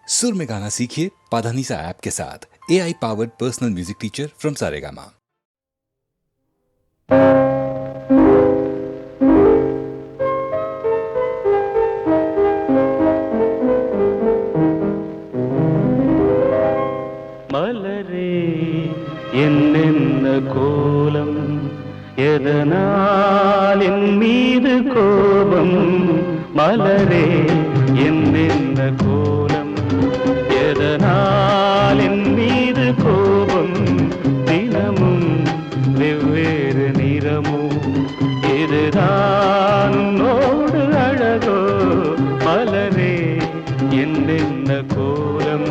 सुर में गाना सीखिए पाधानीसा ऐप के साथ। AI powered personal music teacher from Saregama. மலரே என்னென்ன கோலம், எதனால் என் மீது கோபம்? மலரே என்னென்ன கோலம், எதனால் என் மீது கோபம்? தினமும் வெவ்வேறு நிறமும், இதுதான் உன்னோடு அழகோ? மலரே என்னென்ன கோலம்,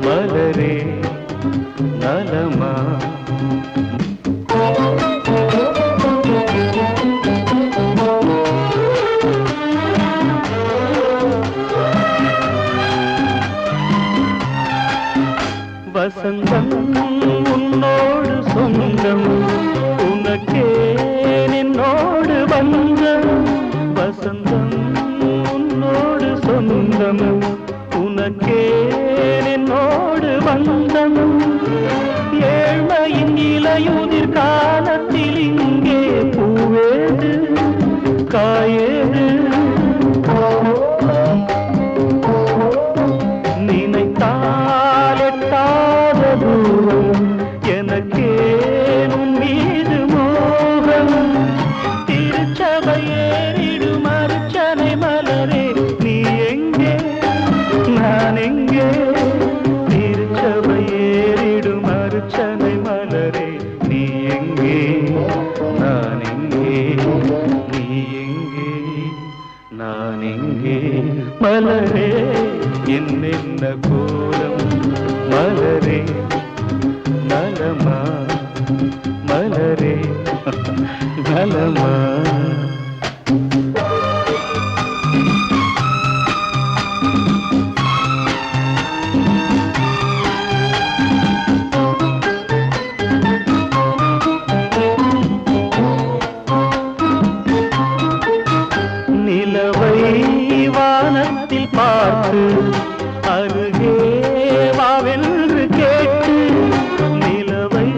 மலரே நலமா? வசந்தம் உன்னோடு சொந்தம், உனக்கே என்னோடு பந்தம். வசந்தம் உன்னோடு சொந்தம், உனக்கே என்னோடு பந்தம். ஏழ்மையின் இலையுதிர் காலத்தில் இங்கே பூவேது காயேது? நினைத்தால் எட்டாத தூரம், எனக்கேனும் மீது மோகம். திருச்சபை ஏறிடும் அர்ச்சனை மலரே, நீ எங்கே நான் எங்கே? திருச்சபை ஏறிடும் அர்ச்சனை மலரே, நீ எங்கே நான் எங்கே? நீ எங்கே நான் எங்கே? மலரே என்னென்ன கோலம், மலரே நலமா? மலரே நலமா? நிலவை வானத்தில் பார்த்து அருகே வாவென்று கேட்டு, நிலவை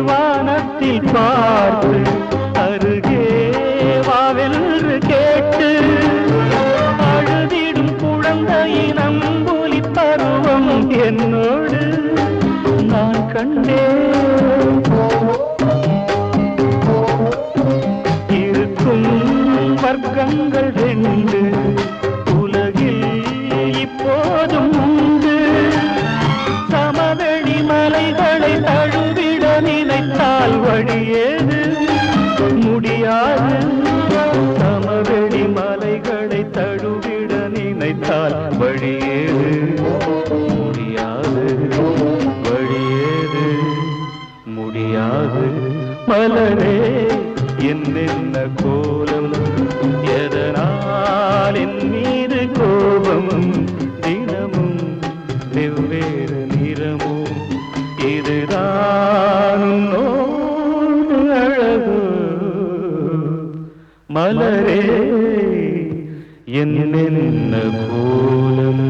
வானத்தில் பார்த்து அருகே வாவென்று கேட்டு, அழுதிடும் குழந்தையின் அம்புலி பருவம் என்னோடு நான் கண்டேன். இருக்கும் வர்க்கங்கள் ரெண்டு உலகில் இப்போதும் உண்டு. சமவெளி மலைகளை தழுவிட நினைத்தால் வழியேது? முடியாது. சமவெளி மலைகளை தழுவிட நினைத்தால் வழியேது? முடியாது. வழியேது? முடியாது. மலரே என்னென்ன கோலம், எதனால் என் மீது கோபம்? தினமும் வெவ்வேறு நிறமும், இதுதான் உன்னோடு அழகோ? மலரே என்னென்ன கோலம்.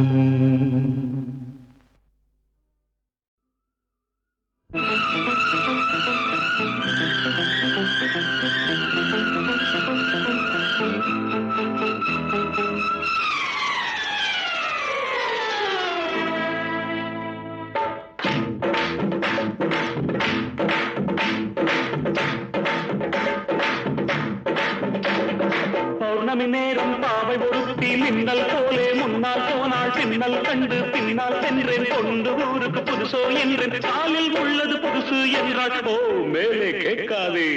பௌர்ணமி நேரம் பாவை ஒருத்தி மின்னல் போலே முன்னால் போனாள். பின்னல் கண்டு பின்னால் சென்றேன், கொண்டு ஊருக்கு புதுசோ என்றேன். காலில் உள்ளது புதுசு என்றாள். ஓ மேலே கேட்காதே.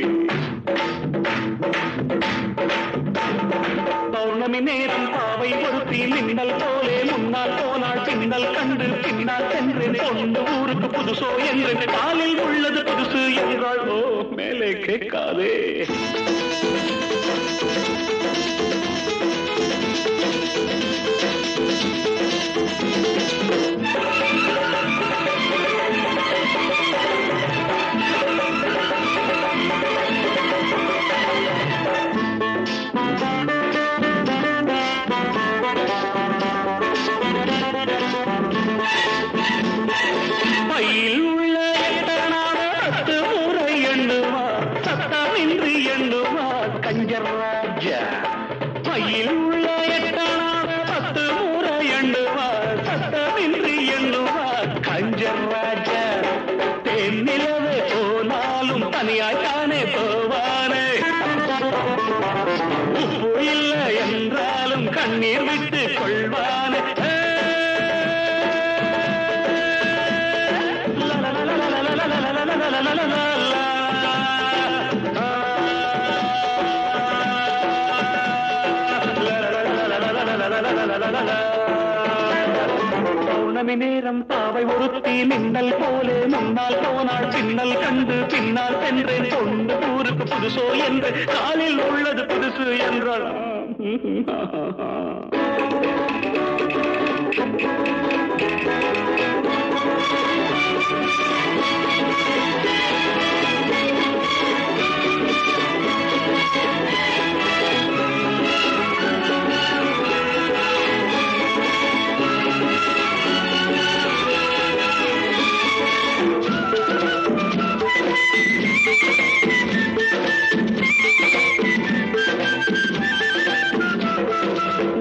பௌர்ணமி நேரம் பாவை ஒருத்தி மின்னல் போலே முன்னால் போனாள். பின்னல் கண்டு பின்னால் சென்றேன், கொண்டு ஊருக்கு புதுசோ என்றேன். காலில் உள்ளது புதுசு என்றாள். ஓ மேலே கேட்காதே. சத்தமின்றி எண்ணுவார் கஞ்சர் ராஜா. தென்னிலவே போனாலும் தனியாய்த்தானே போவானே. உப்பு இல்லை என்றாலும் கண்ணீர் விட்டு கொள்வானே. பௌர்ணமி நேரம் பாவை ஒருத்தி மின்னல் போலே முன்னால் போனாள். பின்னல் கண்டு பின்னால் சென்றேன். கொண்டு ஊருக்கு புதுசோ என்று காலில் உள்ளது புதுசு என்றாள்.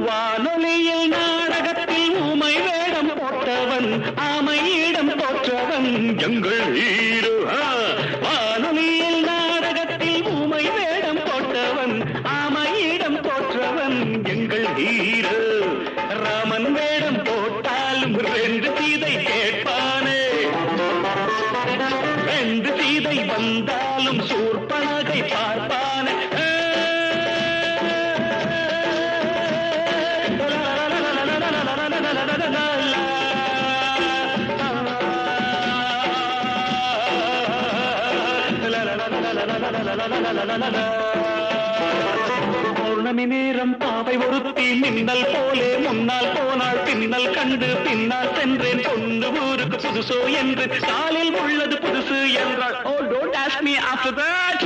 வானொலியில் நாடகத்தில் ஊமை வேடம் போட்டவன் ஆமையிடம் போற்றவன் எங்கள் ஹீரோ. வானொலியில் நாடகத்தில் ஊமை வேடம் போட்டவன் ஆமையிடம் போற்றவன் எங்கள் ஹீரோ. ராமன் வேடம் போட்டாலும் 2 சீதை கேட்பானே. 2 சீதை வந்தாலும் சூர்பனகை பார்ப்பானே. பௌர்ணமி நேரம் பாவை ஒருத்தி மின்னல் போலே முன்னால் போனாள். பின்னல் கண்டு பின்னால் சென்றேன். கொண்டு ஊருக்கு புதுசோ என்று காலில் உள்ளது புதுசு என்றாள். Oh, don't ask me after that.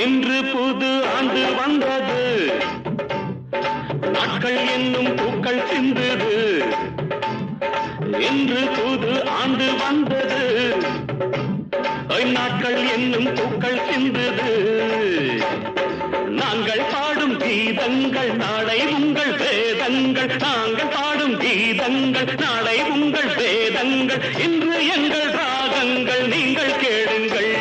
இன்று புது ஆண்டு வந்தது. நாட்கள் என்னும் பூக்கள் சிந்தது. இன்று புது ஆண்டு வந்தது. நாட்கள் என்னும் பூக்கள் சிந்தது. நாங்கள் பாடும் கீதங்கள் நாளை உங்கள் வேதங்கள். நாங்கள் பாடும் கீதங்கள் நாளை உங்கள் வேதங்கள். இன்று எங்கள் ராகங்கள் நீங்கள் கேளுங்கள்.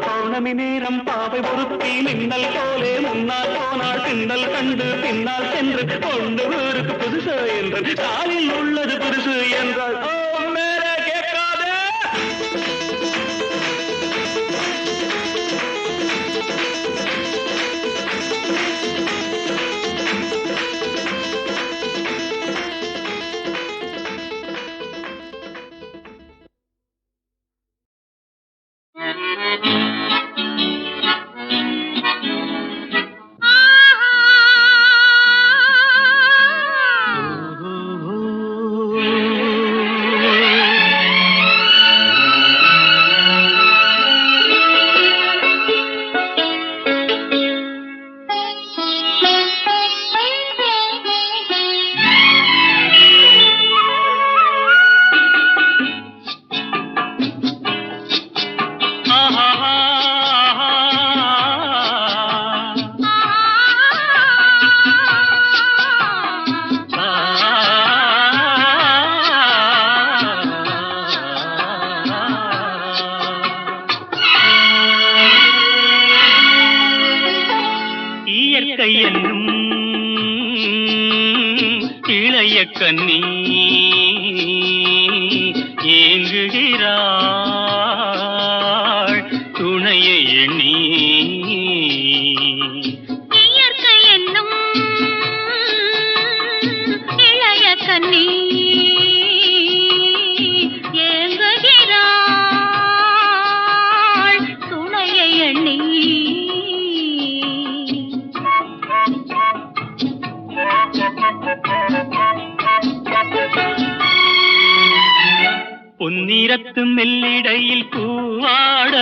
பௌர்ணமி நேரம் பாவை ஒருத்தி மின்னல் போலே முன்னால் போனாள். பின்னல் கண்டு பின்னால் சென்று கொண்டு ஊருக்கு புதுசு என்று காலில் உள்ளது புதுசு என்றாள். மேலே கேட்காதே. கண்ணி ஏங்குகிறாள் துணையை எண்ணி. இயற்கை என்னும் இளைய கண்ணி ஏங்குகிறாள் துணையை எண்ணி. பொன்னிறத்து மெல்லிடையில் பூவாட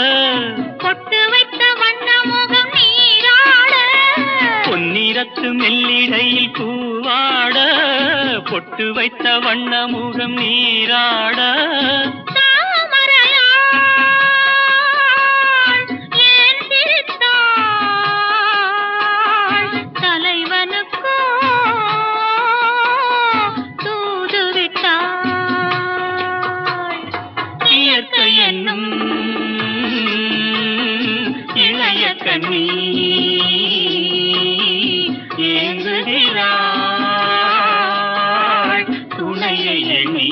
பொட்டு வைத்த வண்ண முகம் நீராட பொன்னிறத்து மெல்லிடையில் பூவாட பொட்டு வைத்த வண்ண முகம் நீராட இளைய கண்ணி ஏங்குகிறாள் துணையை எண்ணி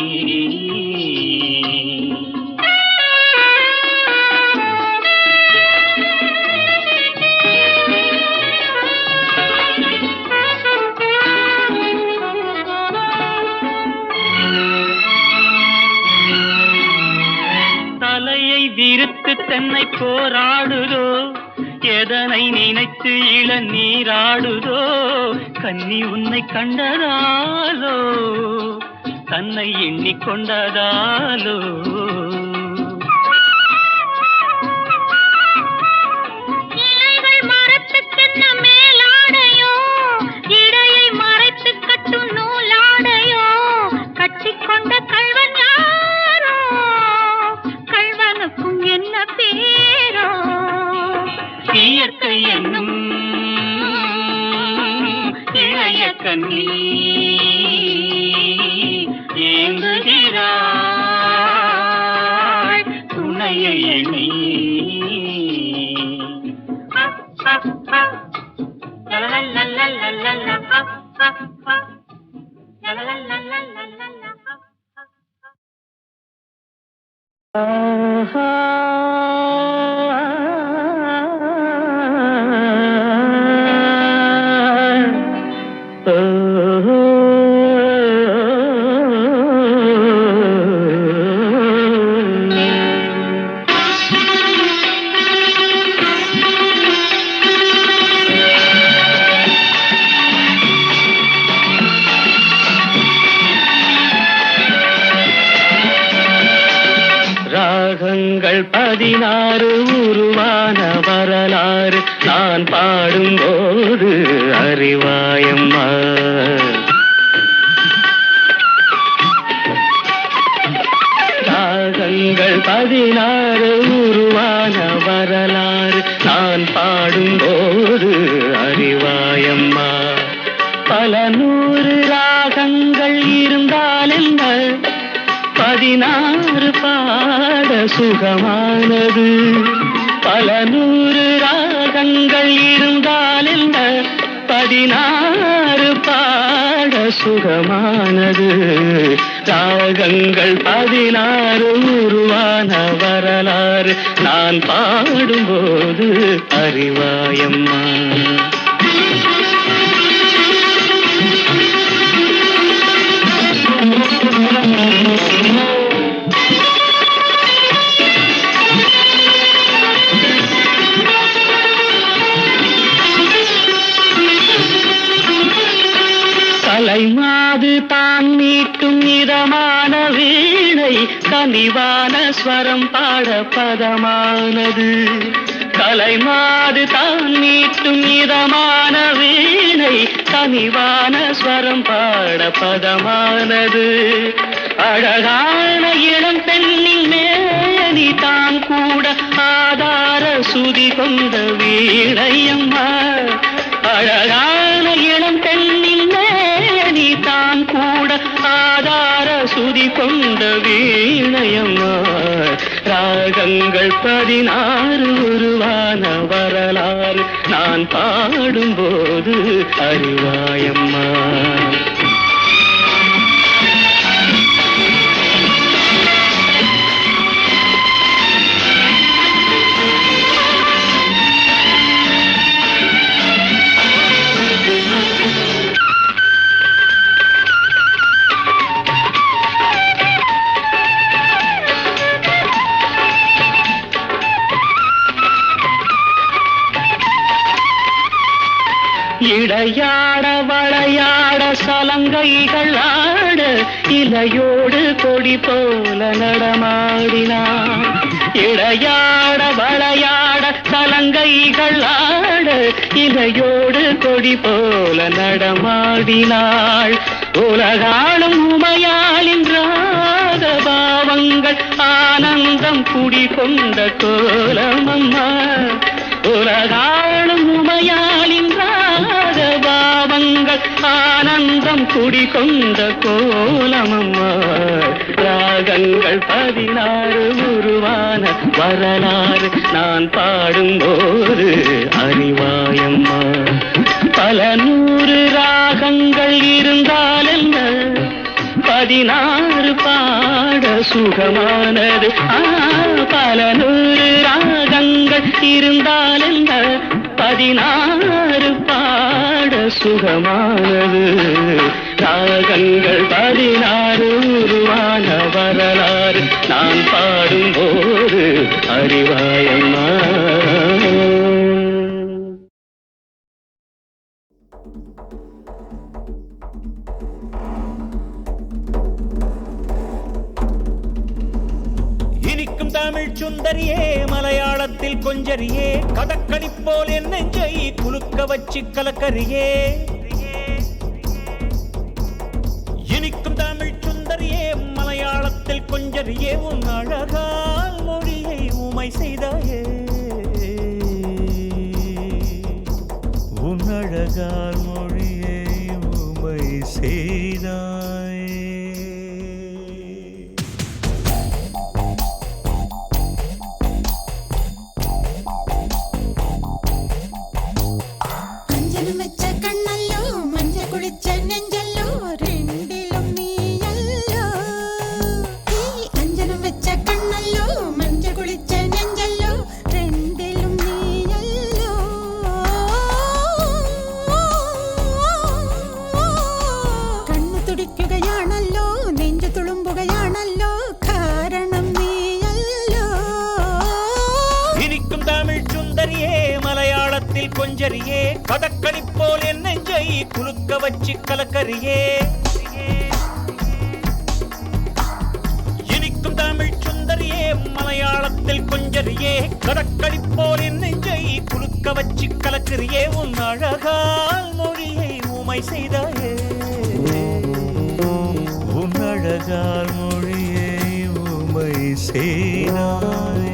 தலையை விரித்து தன்னை போராடுதோ எதனை நினைத்து இளநீராடுதோ கன்னி உன்னை கண்டதாலோ தன்னை எண்ணிக்கொண்டதாலோ இலைகள் மரத்து தென்ன மேலாடையோ இடையை மறைத்து கட்டும் நூலாடையோ கட்டிக்கொண்ட கள்வன் யாரோ கள்வனுக்கும் என்ன பேரோ இயற்கை என்னும் இளைய கண்ணி ஏங்குகிறாள் துணையை எண்ணி ராகங்கள் 16 உருவான வரலாறு நான் பாடும்போது அறிவாயம்மா ராகங்கள் 16 உருவான வரலாறு நான் பாடும்போது அறிவாயம்மா பல 100 ராகங்கள் இருந்தால் என்ன 16 பாட சுகமானது பல 100 ராகங்கள் இருந்தால் என்ன 16 பாட சுகமானது ராகங்கள் 16 உருவான வரலாறு நான் பாடும்போது அறிவாயம்மா கலைமாது தான் மீட்டும் இதமான வீணை கனிவான ஸ்வரம் பாட பதமானது கலைமாது தான் மீட்டும் இதமான வீணை கனிவான ஸ்வரம் பாட பதமானது அழகான இளம் பெண்ணின் மேனி தான் கூட ஆதார சுதி கொண்ட வீணையம்மா அழகான இளம் பெண்ணின் மேனி தான் கூட ஆதார சுதி கொண்ட வீணையம்மா ராகங்கள் 16 உருவான வரலாறு நான் பாடும்போது அறிவாயம்மா இடையாட வளையாட சலங்கைகள் ஆட இலையோடு கொடி போல நடமாடினாள். இடையாட வளையாட தலங்கைகள் ஆட இலையோடு கொடி போல நடமாடினாள். உலகாளும் உமையாளின் ராக பாவங்கள் ஆனந்தம் குடிகொண்ட கோலமம்மா. உலகாளும் உமையாளின் ராக பாவங்கள் ஆனந்தம் குடிகொண்ட கோலமம்மா. ராகங்கள் 16 உருவான வரலாறு நான் பாடும்போது அறிவாயம்மா. பல 100 ராகங்கள் இருந்தால் என்ன, 16 பாட சுகமானது. பல 100 ராகங்கள் இருந்தால் என்ன, 16 பாட சுகமானது. ராகங்கள் 16 உருவான வரலாறு நான் பாடும்போது அறிவாயம்மா. இனிக்கும் தமிழ் சுந்தரியே, மலையாளத்தில் கொஞ்சரியே, கதக்கணி போல் என் நெஞ்சை குலுக்க வச்சு கலக்கரியே. இனிக்கும் தமிழ் சுந்தரியே, மலையாளத்தில் கொஞ்சரியே, உன் அழகால் மொழியை உமை செய்தாயே. உன் அழகால் மொழியை உமை செய்தாயே. கொஞ்சரியே, கதக்கணி போல் என் நெஞ்சை குலுக்க வச்சு கலக்கரியே. இனிக்கும் தமிழ் சுந்தரியே, மலையாளத்தில் கொஞ்சரியே, கதக்கணி போல் என் நெஞ்சை குலுக்க வச்சு கலக்கரியே. உன் அழகால் மொழியை உமை செய்தாயே. உன் அழகால் மொழியை உமை செய்தாயே.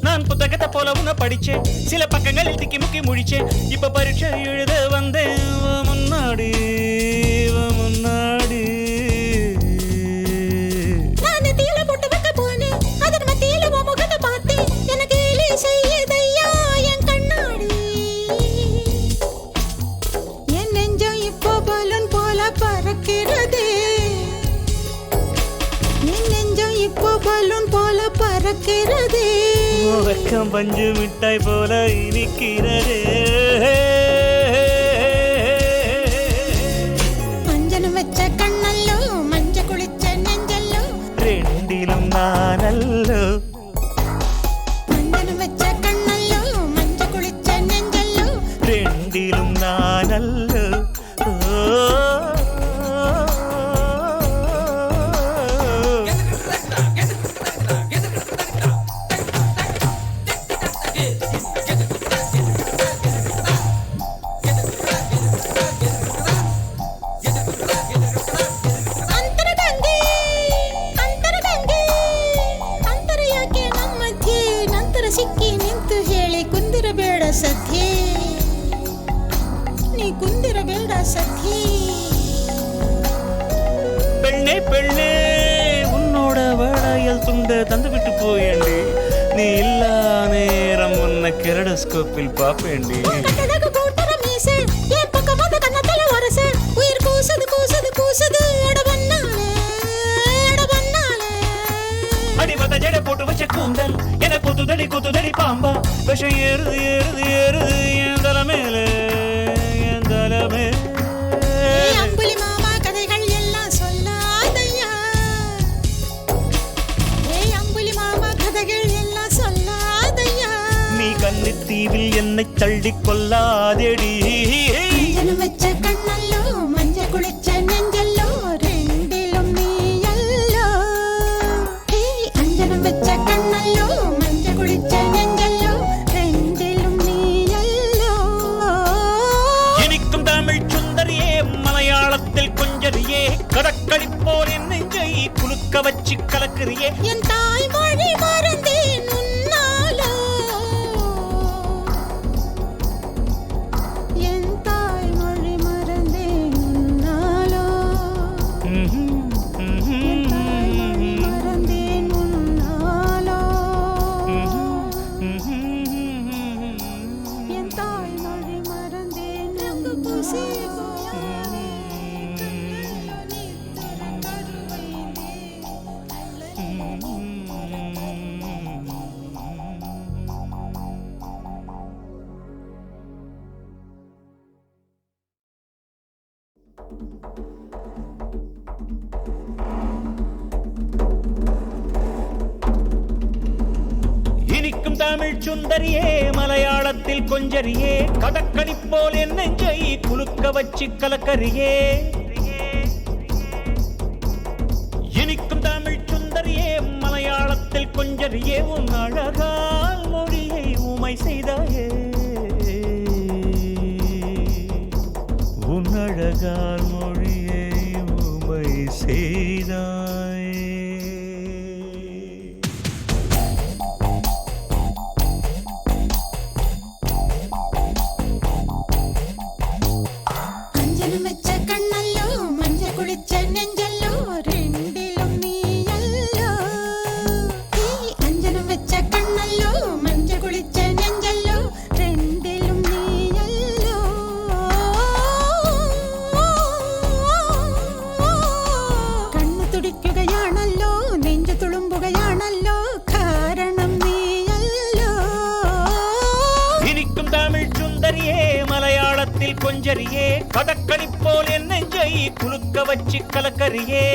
நான் புத்தகத்தை போல உன்னை படிச்சேன், சில பக்கங்களில் திக்கி முக்கி முடிச்சேன். இப்ப பரீட்சை எழுத வந்தேன் முன்னாடி முன்னாடி. வெக்கம் பஞ்சு மிட்டாய் போல இனிக்கிறதே. மஞ்சள் வச்ச கண்ணல்லோ, மஞ்ச குளிச்ச நெஞ்சல்லோ, ரெண்டிலும் நானல்லோ. மஞ்சள் வச்ச கண்ணல்லோ, மஞ்ச குளிச்ச நெஞ்சல்லோ, ரெண்டிலும் நானல்லோ. ಸಖಿ ನೀ ಕುಂದಿರಬೇಡ ಸಖಿ பெண்ணே பெண்ணே உன்னோட வளையல் துண்ட தந்து விட்டு போயேண்டி நீ இல்லா நேரம் உன்னை கெரடோஸ்கோப்பில் பாப்பேண்டி கட்டடகு கூட்டற மீசை என் பக்கம் வந்து கண்ணத்துல வரச உயிர் கூசுது கூசுது கூசுது அட பண்ணாலே அடிபட்ட ஜடை போட்டு வச்ச கூந்தல் என குத்துதடி பாம்பா விஷம் ஏறுது ஏறுது ஏறுது என் தலைமையில என் தலைமே அம்புலி மாமா கதைகள் எல்லாம் சொல்லாதையா அம்புலி மாமா கதைகள் எல்லாம் சொல்லாதையா நீ கன்னித்தீவில் என்னை தள்ளி கொல்லாதேடி அஞ்சனம் வச்ச கண்ணல்லோ மஞ்ச குளிச்ச நெஞ்சல்லோ ரெண்டிலும் நீ அல்லோ அஞ்சனம் வச்ச கண்ணல்லோ மஞ்ச குளிச்ச நெஞ்சல்லோ ரெண்டிலும் நீ அல்லோ இனிக்கும் தமிழ் சுந்தரியே மலையாளத்தில் கொஞ்சரியே கடற்கடி போல் என் நெஞ்சை குலுக்க வச்சு கலக்குறியே என் தாய்மொழி மறந்தேன் உன்னாலோ என் தாய்மொழி மறந்தேன் உன்னாலோ என் தாய்மொழி மறந்தேன் உன்னாலோ என் தாய்மொழி மறந்தேன் ரங்கு பூசி போயாவே இனிக்கும் தமிழ் சுந்தரியே மலையாளத்தில் கொஞ்சரியே கடற்கடி போல் என் நெஞ்சை குலுக்க வச்சு கலக்கரியே இனிக்கும் தமிழ் சுந்தரியே மலையாளத்தில் கொஞ்சரியே உன் அழகால் மொழியை ஊமை செய்தாயே உன் அழகால் மொழியை ஊமை செய்தாயே அஞ்சனம் வச்ச கண்ணல்லோ மஞ்ச குளிச்ச நெஞ்சல்லோ ரெண்டிலும் நீ அல்லோ அஞ்சனம் வச்ச கண்ணல்லோ மஞ்ச குளிச்ச நெஞ்சல்லோ ரெண்டிலும் நீ அல்லோ കണ്ണു തുടിക്കുകയാണല്ലോ നെഞ്ചു തുളുമ്പുകയാണല്ലോ കാരണം നീയല്ലോ இனிக்கும் தமிழ் சுந்தரியே மலையாளத்தில் கொஞ்சரியே கடற்கடி போல் என் நெஞ்சை குலுக்க வச்சு கலக்கரியே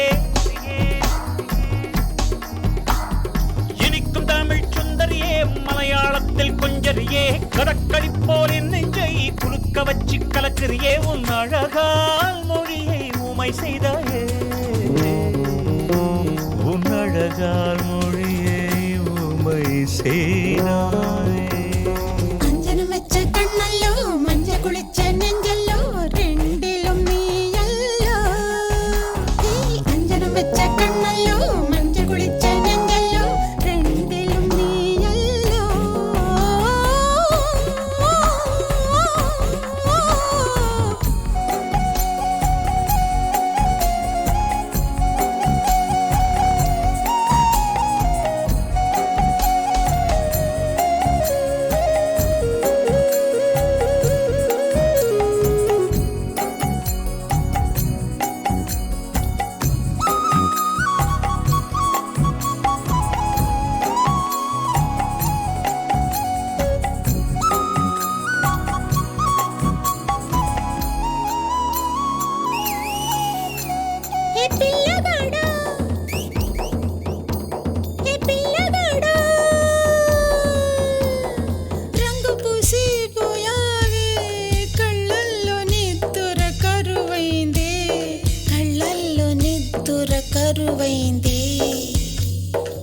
இனிக்கும் தமிழ் சுந்தரியே மலையாளத்தில் கொஞ்சரியே கடற்கடி போல் என் நெஞ்சை குலுக்க வச்சு கலக்கரியே உன் அழகால் மொழியை ஊமை செய்தாயே உன் அழகால் மொழியை ஊமை செய்தாயே അഞ്ജനം വെച്ച കണ്ണല്ലോ മഞ്ച കുളിച്ച നെഞ്ചല്ലോ രണ്ടിലും നീയല്ലോ അഞ്ജനം വെച്ച കണ്ണല്ലോ മഞ്ച കുളിച്ച നെഞ്ചല്ലോ രണ്ടിലും നീയല്ലോ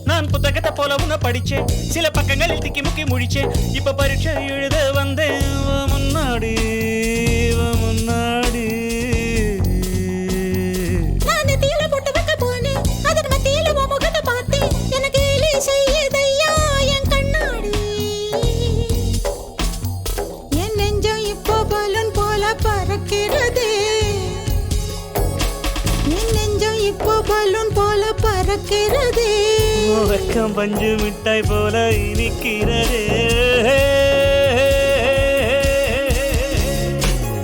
நான் புத்தகத்தை போல உன்னை படிச்சேன், சில பக்கங்களில் திக்கி முக்கி முடிச்சேன். இப்ப பரீட்சை எழுத வந்தேன் முன்னாடி முன்னாடி. வெக்கம் பஞ்சு மிட்டாய் போல இனிக்கிறதே.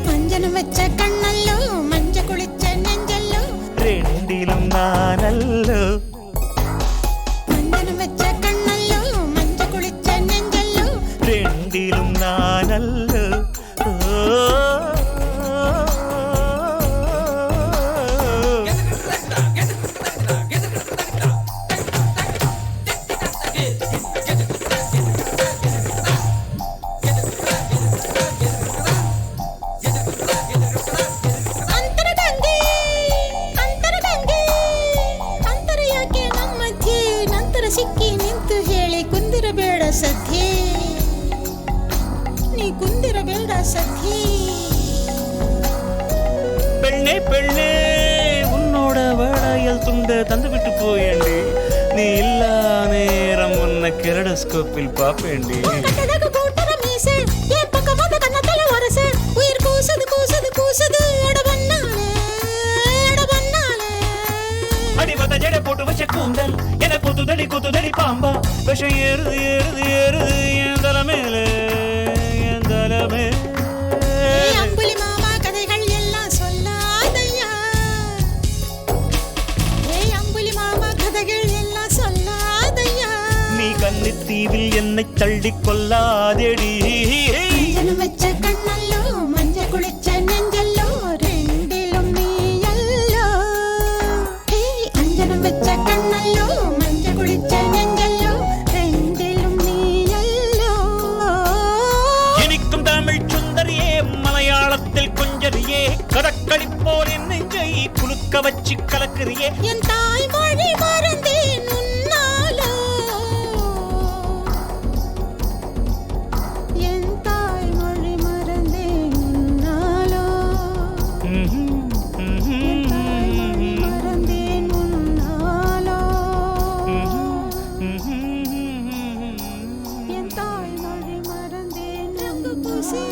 மஞ்சனம் வச்ச கண்ணல்லோ மஞ்ச குளிச்ச நெஞ்சல்லோ ரெண்டிலும் நானல்லோ. மஞ்சனம் வச்ச கண்ணல்லோ மஞ்ச குளிச்ச நெஞ்சல்லோ ரெண்டிலும் நானல்லோ. ಅಂತರಗಂಗೆ ಅಂತರಗಂಗೆ ಅಂತರ ಯಾಕೆ ನಮ್ಮ ಮಧ್ಯೆ ನಂತರ ಸಿಕ್ಕಿ ನಿಂತು ಹೇಳಿ ಕುಂದಿರಬೇಡ ಸದ್ಯೆ ನೀ ಕುಂದಿರಬೇಡ ಸದ್ಯೆ. பெண்ணே பெண்ணே உன்னோட வளையல் துண்ட தந்து விட்டு போயேண்டி. நீ இல்லா நேரம் உன்னை கெரடஸ்கோப்பில் பாப்பேண்டி. கட்டழக கூட்டர மீசை என் பக்கம் வந்து கண்ணத்துல ஒரச உயிர் கூசுது கூசுது கூசுது அட பண்ணாலே அட பண்ணாலே. அடிபட்ட ஜடை போட்டு வச்ச கூந்தல் என குத்துதடி பாம்பா. விஷம் ஏறுது ஏறுது ஏறுது என் தலைமேலே என் தலைமே. ஏய் அம்புலி மாமா கதைகள் எல்லாம் சொல்லாதையா. ஏய் அம்புலி மாமா கதைகள் எல்லாம் சொல்லாதையா. நீ கன்னித்தீவில் என்னை தள்ளி கொல்லாதேடி. மஞ்சனம் வச்ச கண்ணல்லோ மஞ்ச குளிச்ச நெஞ்சல்லோ ரெண்டிலும் நீ அல்லோ. ஏய் அஞ்சனம் வச்ச கண்ணல்லோ மஞ்ச குளிச்ச நெஞ்சல்லோ ரெண்டிலும் நீ அல்லோ. இனிக்கும் தமிழ் சுந்தரியே மலையாளத்தில் கொஞ்சரியே கடற்களிப்போர் என் நெஞ்சை குலுக்க வச்சு கலக்குறியே. என் தாய்மொழி மறந்தேன் உன்னாலோ. என் தாய்மொழி மறந்தேன் உன்னாலோ. என் தாய்மொழி மறந்தேன் உன்னாலோ. என் தாய்மொழி மறந்தேன் ரங்கு பூசி